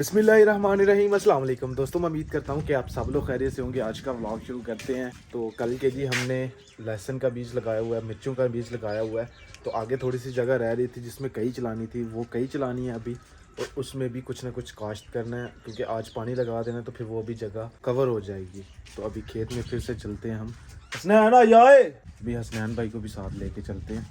बिस्मिल्लाहिर्रहमानिर्रहीम। अस्सलाम वालेकुम दोस्तों, मैं उम्मीद करता हूँ कि आप सब लोग खैरियत से होंगे। आज का व्लॉग शुरू करते हैं। तो कल के जी हमने लहसुन का बीज लगाया हुआ है, मिर्चों का बीज लगाया हुआ है। तो आगे थोड़ी सी जगह रह रही थी जिसमें कई चलानी थी, वो कई चलानी है अभी। और उसमें भी कुछ ना कुछ काश्त करना है, क्योंकि आज पानी लगा देना तो फिर वो भी जगह कवर हो जाएगी। तो अभी खेत में फिर से चलते हैं हम। हसनैन आए, अभी हसनैन भाई को भी साथ लेके चलते हैं।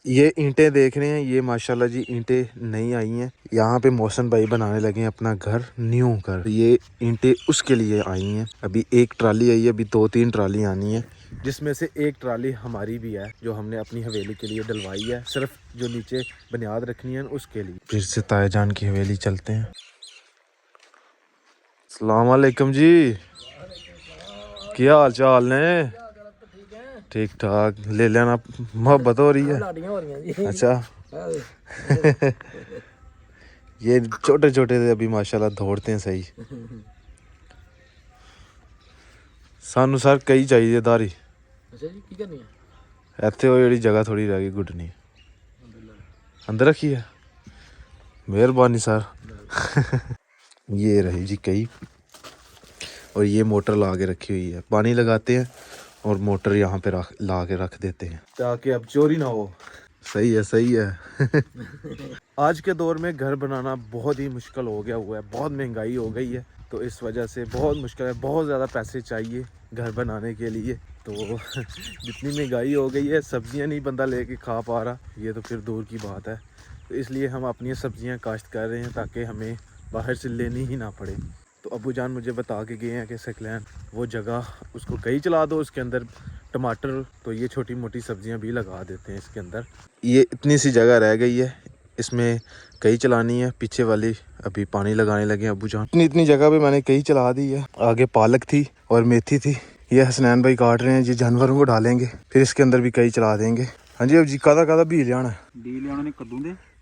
ये ईंटें देख रहे हैं, ये माशाल्लाह जी ईंटें नई आई हैं। यहाँ पे मोहसिन भाई बनाने लगे हैं अपना घर, न्यू घर। ये ईंटें उसके लिए आई हैं। अभी एक ट्राली आई है, अभी 2-3 ट्राली आनी है, जिसमें से एक ट्राली हमारी भी है जो हमने अपनी हवेली के लिए डलवाई है। सिर्फ जो नीचे बुनियाद रखनी है उसके लिए। फिर से ताए जान की हवेली चलते हैं। अस्सलाम वालेकुम जी, क्या हाल चाल ने? ठीक ठाक। ले लेना, मोहब्बत हो रही है। अच्छा ये छोटे छोटे थे अभी माशाल्लाह दौड़ते हैं सही। सानू सर कई चाहिए धारी। अच्छा जी, की करनी है? ਇੱਥੇ ਉਹ ਜਿਹੜੀ जगह थोड़ी रह गई गुडनी अंदर रखी है। मेहरबानी सर। ये रही जी कई, और ये मोटर ला के रखी हुई है। पानी लगाते हैं और मोटर यहाँ पे ला के रख देते हैं ताकि अब चोरी ना हो। सही है, सही है। आज के दौर में घर बनाना बहुत ही मुश्किल हो गया हुआ है, बहुत महंगाई हो गई है। तो इस वजह से बहुत मुश्किल है, बहुत ज़्यादा पैसे चाहिए घर बनाने के लिए। तो जितनी महंगाई हो गई है, सब्जियां नहीं बंदा लेके खा पा रहा, ये तो फिर दूर की बात है। तो इसलिए हम अपनी सब्जियां काश्त कर रहे हैं ताकि हमें बाहर से लेनी ही ना पड़े। तो अबू जान मुझे बता के गए हैं कि सकलैन वो जगह उसको कहीं चला दो, उसके अंदर टमाटर, तो ये छोटी मोटी सब्जियां भी लगा देते हैं इसके अंदर। ये इतनी सी जगह रह गई है, इसमें कई चलानी है। पीछे वाली अभी पानी लगाने लगे अबू जान। इतनी जगह पे मैंने कई चला दी है। आगे पालक थी और मेथी थी, ये हसनैन भाई काट रहे हैं जी। जानवरों को डालेंगे, फिर इसके अंदर भी कई चला देंगे। हाँ जी, अब जी कादा बी लिया ने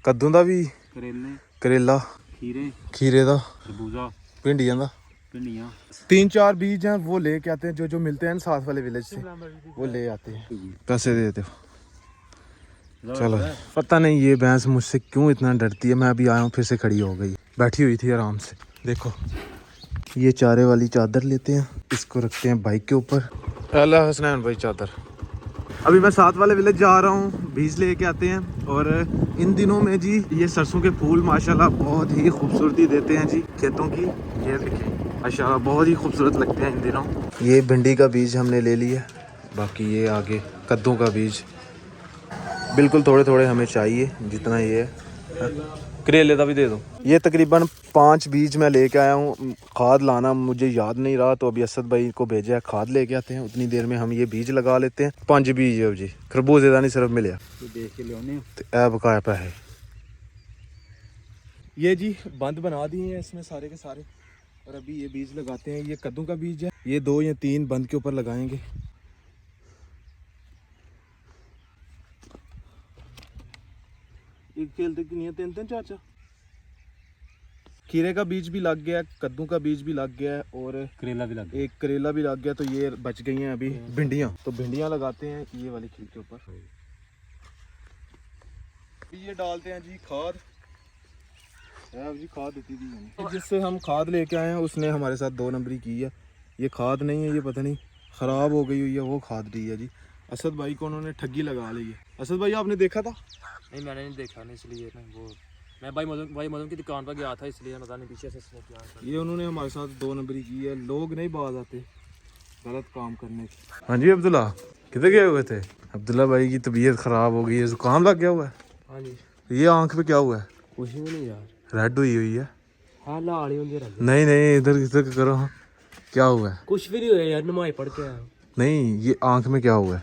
कद्दू का भी, करेला, खीरे का, भिंडियां का। 3-4 बीज हैं, वो लेके आते हैं। जो मिलते हैं साथ वाले विलेज से वो ले आते हैं, पैसे दे देते हो। चलो, पता नहीं ये भैंस मुझसे क्यों इतना डरती है। मैं अभी आया हूँ, फिर से खड़ी हो गई, बैठी हुई थी आराम से। देखो, ये चारे वाली चादर लेते हैं, इसको रखते हैं बाइक के ऊपर। अल्लाह हसनैन भाई चादर। अभी मैं साथ वाले विलेज जा रहा हूँ, बीज लेके आते हैं। और इन दिनों में जी ये सरसों के फूल माशाल्लाह बहुत ही खूबसूरती देते हैं जी खेतों की। ये देखिए माशाल्लाह बहुत ही खूबसूरत लगते हैं इन दिनों। ये भिंडी का बीज हमने ले लिया, बाकी ये आगे कद्दू का बीज बिल्कुल थोड़े थोड़े हमें चाहिए जितना ये है। करेले का भी दे दो। ये तकरीबन 5 बीज मैं लेके आया हूँ। खाद लाना मुझे याद नहीं रहा, तो अभी असद भाई को भेजा है, खाद लेके आते हैं। उतनी देर में हम ये बीज लगा लेते हैं। 5 बीज है जी, खरबूजे का नहीं सिर्फ मिले देख के लिया तो बकाया पैसे। ये जी बंद बना दिए हैं इसमें सारे के सारे, और अभी ये बीज लगाते हैं। ये कद्दू का बीज है, ये 2 या 3 बंद के ऊपर लगाएंगे। एक खेलते कि नहीं है, 3-3 4। खीरे का बीज भी लग गया, कद्दू का बीज भी लग गया, और करेला भी लग गया। एक करेला भी लग गया। तो ये बच गई हैं अभी भिंडियाँ, तो भिंडियाँ लगाते हैं ये वाली खीर के ऊपर। ये डालते हैं जी खाद। जी खाद देती थी जिससे हम खाद लेके आए हैं, उसने हमारे साथ 2 नंबरी की है। ये खाद नहीं है, ये पता नहीं ख़राब हो गई हुई है, वो खाद दी है जी। असद भाई को उन्होंने ठगी लगा ली है। असद भाई आपने देखा था? नहीं, मैंने नहीं देखा, नहीं इसलिए ना वो मैं भाई मौजूद की दुकान पर गया था, इसलिए पता नहीं पीछे से क्या। ये उन्होंने हमारे साथ 2 नंबरी की है। लोग नहीं बाज आते गलत काम करने की। हाँ जी अब्दुल्ला, किधर गए हुए थे? अब्दुल्ला भाई की तबीयत ख़राब हो गई है, जुकाम लग गया हुआ है। हाँ जी। ये आँख पे क्या हुआ है? कुछ भी नहीं यार, रेड हुई है। हाँ लाल ही होंगे। नहीं नहीं, इधर करो। हाँ, क्या हुआ है? कुछ भी नहीं हुआ यार, नमाज पढ़ के आया। नहीं, ये आँख में क्या हुआ है?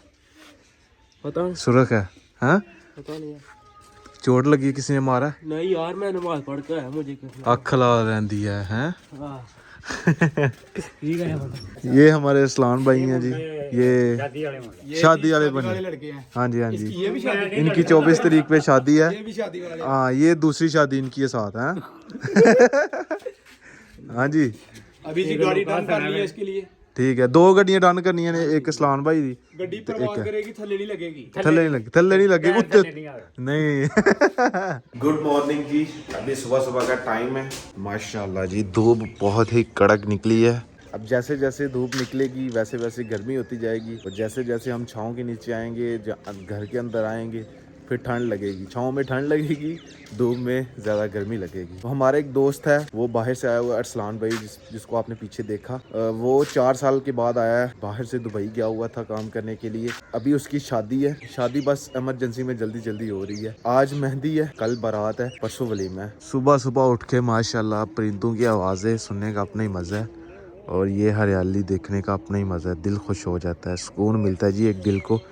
पता नहीं, सुरख है? हाँ, पता नहीं यार। चोट लगी, किसी ने मारा? नहीं यार, मैं नमाज पढ़ के आया, मुझे अख ला रही है, हैं? हाँ। ये हमारे इस्लाम भाई हैं जी, ये शादी वाले बने लड़के हैं। हाँ जी, हाँ जी, इनकी 24 तारीख पे शादी है। हाँ, ये दूसरी शादी इनकी साथ है। हाँ जी, अभी जी गाड़ी डन कर ली है इसके लिए। ठीक है, 2 गड्डियां डन करनियां ने, एक सलान भाई दी ਗੱਡੀ ਪ੍ਰਵਾਸ ਕਰੇਗੀ ਥੱਲੇ नहीं लगेगी थल्ले नहीं लगे उत्ते नहीं। गुड मॉर्निंग जी, अभी सुबह सुबह का टाइम है। माशाल्लाह जी धूप बहुत ही कड़क निकली है। अब जैसे जैसे धूप निकलेगी वैसे वैसे गर्मी होती जाएगी, और जैसे जैसे हम छाँव के नीचे आएंगे, घर के अंदर आएंगे, फिर ठंड लगेगी। छाँव में ठंड लगेगी, धूप में ज़्यादा गर्मी लगेगी। तो हमारा एक दोस्त है, वो बाहर से आया हुआ है, अरसलान भाई, जिसको आपने पीछे देखा। वो 4 साल के बाद आया है, बाहर से दुबई गया हुआ था काम करने के लिए। अभी उसकी शादी है, शादी बस इमरजेंसी में जल्दी जल्दी हो रही है। आज मेहंदी है, कल बारात है, परसों वलीमा है। सुबह सुबह उठ के माशाल्लाह परिंदों की आवाज़ें सुनने का अपना ही मज़ा है, और ये हरियाली देखने का अपना ही मज़ा है। दिल खुश हो जाता है, सुकून मिलता है जी एक दिल को।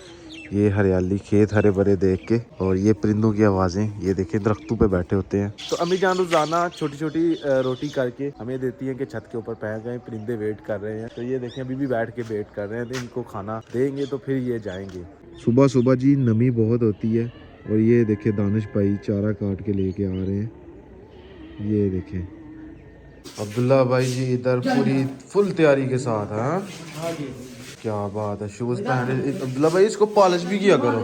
ये हरियाली, खेत हरे भरे देख के, और ये परिंदों की आवाज़ें, ये देखिए दरख्तों पे बैठे होते हैं। तो अम्मी जान रोज़ाना छोटी छोटी रोटी करके हमें देती हैं कि छत के ऊपर पहुँच गए, परिंदे वेट कर रहे हैं। तो ये देखें अभी भी बैठ के वेट कर रहे हैं, तो इनको खाना देंगे तो फिर ये जाएंगे। सुबह सुबह जी नमी बहुत होती है, और ये देखे दानिश भाई चारा काट के लेके आ रहे हैं। ये देखें अब्दुल्ला भाई जी इधर पूरी फुल तैयारी के साथ। हाँ क्या बात है, शूज पहने। अब्दुल्ला भाई इसको पॉलिश भी किया करो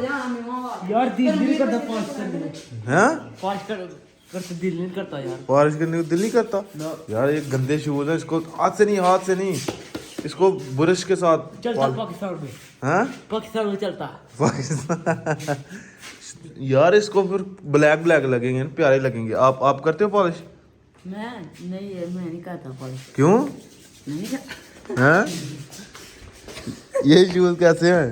यार, दिल नहीं करता पॉलिश करने। हैं? पॉलिश करते दिल नहीं करता यार, पॉलिश करने को दिल नहीं करता यार। ये गंदे शूज है, इसको हाथ से नहीं, इसको ब्रश के साथ। चलता पाकिस्तान में, हैं? पाकिस्तान में चलता। पाकिस्तान यार इसको फिर ब्लैक लगेंगे, प्यारे लगेंगे। आप करते हो पॉलिश? मैं नहीं करता पॉलिश। क्यों? नहीं करता। हैं? ये शूज कैसे हैं?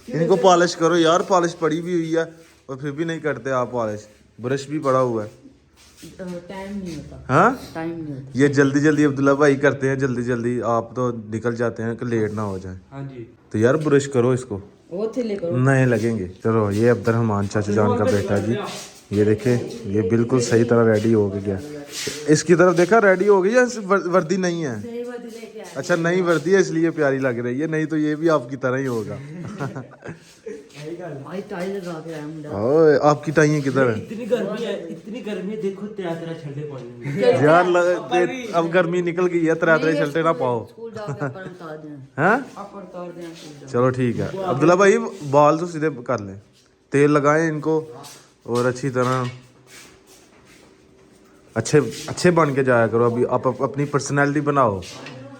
इनको पॉलिश करो यार, पॉलिश पड़ी भी हुई है और फिर भी नहीं करते आप पॉलिश। ब्रश भी पड़ा हुआ है। टाइम नहीं होता। हाँ, टाइम नहीं होता। ये जल्दी अब्दुल्ला भाई करते हैं जल्दी, आप तो निकल जाते हैं कि लेट ना हो जाए। हाँ जी, तो यार ब्रश करो इसको। वो थे लेकर नहीं लगेंगे। चलो ये अब्दुलरहमान चाचू जान का बेटा जी, ये देखे ये बिल्कुल सही तरह रेडी हो गया। इसकी तरफ देखा, रेडी हो गई या वर्दी नहीं है? अच्छा नहीं वर्दी है इसलिए प्यारी लग रही है, नहीं तो ये भी आपकी तरह ही होगा। टाई लगा के आया मुंडा। ओए आपकी टाइयां किधर है? इतनी गर्मी है, देखो तेरा छल्ले पानी यार अब गर्मी निकल गई है, तेरे छलटे ना पाओ। स्कूल जाके पर उतार दें। हैं? पर उतार दें। चलो ठीक है अब्दुल्ला भाई, बाल तो सीधे कर लें, तेल लगाएं इनको, और अच्छी तरह अच्छे बन के जाया करो। अभी आप अपनी पर्सनैलिटी बनाओ।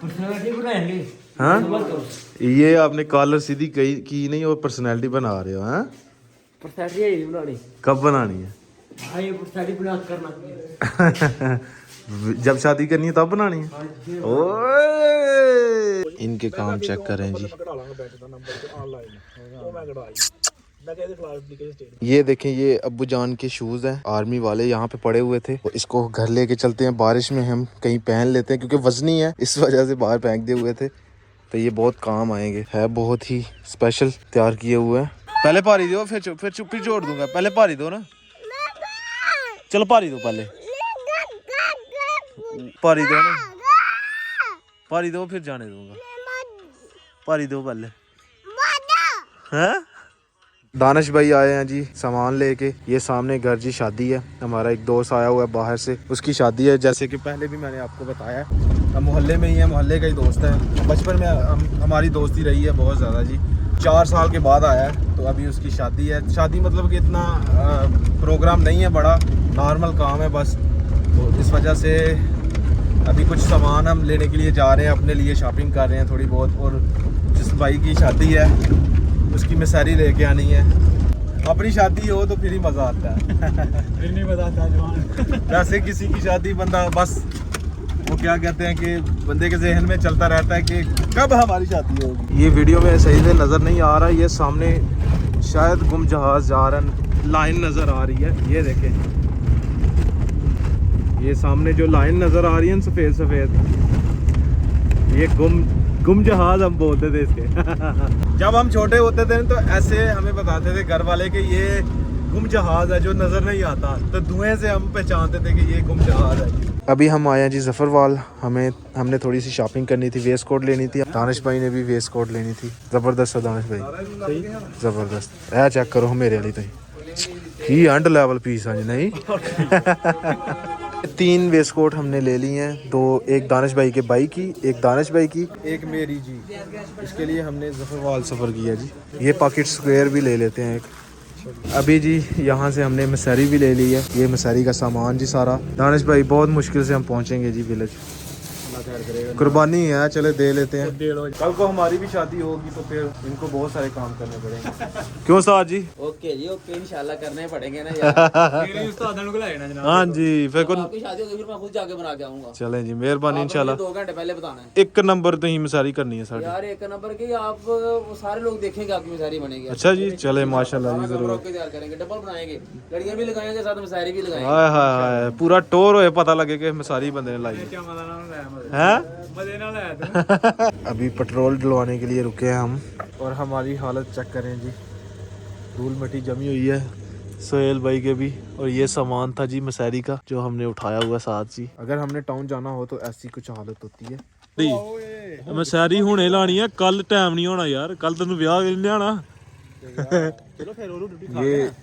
पर्सनालिटी बनाएंगे। हाँ, ये आपने कॉलर सीधी की नहीं और पर्सनैलिटी बना रहे हो। हैं? पर्सनालिटी यही बनानी। कब बनानी है? हाँ, ये पर्सनालिटी बना करना। जब शादी करनी है तब बनानी है। ओए इनके काम चेक करें जी। ये देखें, ये अब्बू जान के शूज हैं आर्मी वाले, यहाँ पे पड़े हुए थे। इसको घर लेके चलते हैं, बारिश में हम कहीं पहन लेते हैं, क्योंकि वजनी है इस वजह से बाहर फेंक दिए हुए थे। तो ये बहुत काम आएंगे, है बहुत ही स्पेशल तैयार किए हुए हैं। पहले पारी दो, फिर चुप्पी जोड़ दूंगा। पहले पारी दो ना, चलो पारी दो, पहले पारी दो ना, पारी दो फिर जाने दूंगा। पारी दो पहले। हैं? दानिश भाई आए हैं जी सामान लेके। ये सामने घर जी शादी है, हमारा एक दोस्त आया हुआ है बाहर से, उसकी शादी है। जैसे कि पहले भी मैंने आपको बताया, हम मोहल्ले में ही है, मोहल्ले का ही दोस्त है। बचपन में हमारी दोस्ती रही है बहुत ज़्यादा जी। 4 साल के बाद आया है, तो अभी उसकी शादी है। शादी मतलब कि इतना प्रोग्राम नहीं है बड़ा, नॉर्मल काम है बस। तो इस वजह से अभी कुछ सामान हम लेने के लिए जा रहे हैं, अपने लिए शॉपिंग कर रहे हैं थोड़ी बहुत। और जिस भाई की शादी है उसकी मिसारी लेके आनी है। अपनी शादी हो तो फिर ही मज़ा आता है। फिर नहीं मजा आता जवान। वैसे किसी की शादी बंदा बस, वो क्या कहते हैं कि बंदे के जहन में चलता रहता है कि कब हमारी शादी होगी। ये वीडियो में सही से नज़र नहीं आ रहा, ये सामने शायद गुम जहाज जा रहा, लाइन नज़र आ रही है। ये देखें, ये सामने जो लाइन नज़र आ रही है सफ़ेद सफ़ेद, ये गुम जहाज हम बोलते थे इसके। जब हम छोटे होते थे तो ऐसे हमें बताते थे घर वाले कि ये गुम जहाज है जो नज़र नहीं आता, तो धुएं से हम पहचानते थे कि ये गुम जहाज है। अभी हम आए हैं जी जफरवाल, हमने थोड़ी सी शॉपिंग करनी थी, वेस्ट कोट लेनी थी। दानिश भाई ने भी वेस्ट कोट लेनी थी। ज़बरदस्त है दानिश भाई, ज़बरदस्त है। चेक करो मेरे वाली तो ही एंड लेवल पीस है जी, नहीं 3 वेस्टकोट हमने ले ली हैं, 2 एक दानिश भाई के भाई की, एक दानिश भाई की, एक मेरी जी। इसके लिए हमने जफरवाल सफ़र किया जी। ये पॉकेट स्क्वायर भी ले लेते हैं एक। अभी जी यहाँ से हमने मसहरी भी ले ली है, ये मसहरी का सामान जी सारा। दानिश भाई बहुत मुश्किल से हम पहुँचेंगे जी विलेज, कुर्बानी है, चले दे लेते हैं। कल को हमारी भी शादी होगी तो फिर इनको बहुत सारे काम करने पड़ेंगे। क्यों साहब जी? ओके जी ओके, इंशाल्लाह करने पड़ेंगे ना यार। हाँ जी, फिर कौन आपकी शादी होगी फिर मैं खुद जाके बना के आऊंगा। चलें जी, मेहरबानी इंशाल्लाह। 2 घंटे पहले बताना है एक नंबर तो ही मिसारी करनी है साड़ी। यार, 1 नंबर की आप वो सारे लोग देखेंगे आपकी मिसारी बनेगी। अच्छा जी, चले माशाल्लाह जी, जरूर। तैयार करेंगे, डबल बनाएंगे, लड़कियां भी लगाएंगे साथ मिसारी भी लगाएंगे। हाय हाय हाय, पूरा टोर होए, पता लगे कि मिसारी बंदे ने लाई है। अभी पेट्रोल डलवाने के लिए रुके हैं हम, और हमारी हालत चेक करें जी, धूल मिट्टी जमी हुई है सोहेल भाई के भी। और ये सामान था जी मसहरी का जो हमने उठाया हुआ साथ जी। अगर हमने टाउन जाना हो तो ऐसी कुछ हालत होती है। मसहरी हुणे लानी है, कल टाइम नहीं होना यार, कल तेन ब्याह नहीं आना।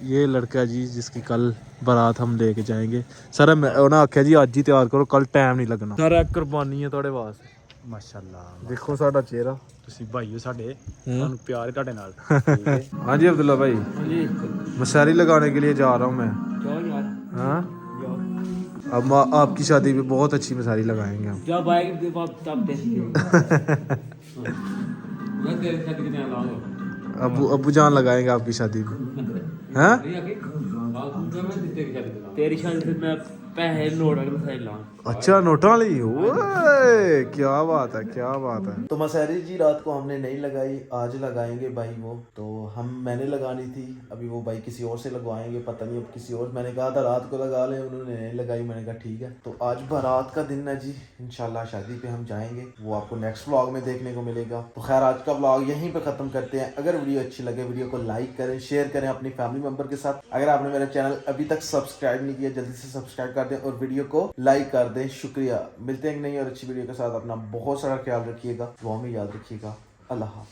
ये लड़का जी जिसकी कल बारात हम लेके जाएंगे। सर उन्हें आख्या जी अज ही तैयार करो, कल टाइम नहीं लगना। सर कुर्बानी है थोड़े वास्ते। माशाल्लाह देखो साडा चेहरा। ਤੁਸੀਂ ਭਾਈ ਹੋ ਸਾਡੇ, ਸਾਨੂੰ ਪਿਆਰ ਹੈ ਤੁਹਾਡੇ ਨਾਲ। हाँ जी अब्दुल्ला भाई, मसहरी लगाने के लिए जा रहा हूँ मैं। जाओ यार, हाँ, अब आपकी शादी पे बहुत अच्छी मसहरी लगाएंगे हम। जब आएगी तब देखिए। मैं तेरे साथ कितने लाऊंगा। अबू जान लगाएंगे आपकी शादी पे, हैं? तेरी शादी से मैं पैसे नोट रख लाऊं। अच्छा, नोटा ली, ओए क्या बात है, क्या बात है। तो मसहरी जी रात को हमने नहीं लगाई, आज लगाएंगे भाई वो। तो मैंने लगानी थी, अभी वो भाई किसी और से लगवाएंगे, पता नहीं अब किसी और। मैंने कहा था रात को लगा लें, उन्होंने नहीं लगाई। मैंने कहा ठीक है। तो आज बारात का दिन है जी, इंशाल्लाह शादी पे हम जाएंगे, वो आपको नेक्स्ट व्लॉग में देखने को मिलेगा। तो खैर आज का व्लॉग यहीं पे खत्म करते हैं। अगर वीडियो अच्छी लगे वीडियो को लाइक करें, शेयर करें अपनी फैमिली मेंबर के साथ। अगर आपने मेरा चैनल अभी तक सब्सक्राइब नहीं किया, जल्दी से सब्सक्राइब कर दें और वीडियो को लाइक कर दें। शुक्रिया। मिलते हैं एक नई और अच्छी वीडियो के साथ। अपना बहुत सारा ख्याल रखिएगा, दुआ में याद रखिएगा। अल्लाह हाफ़िज़।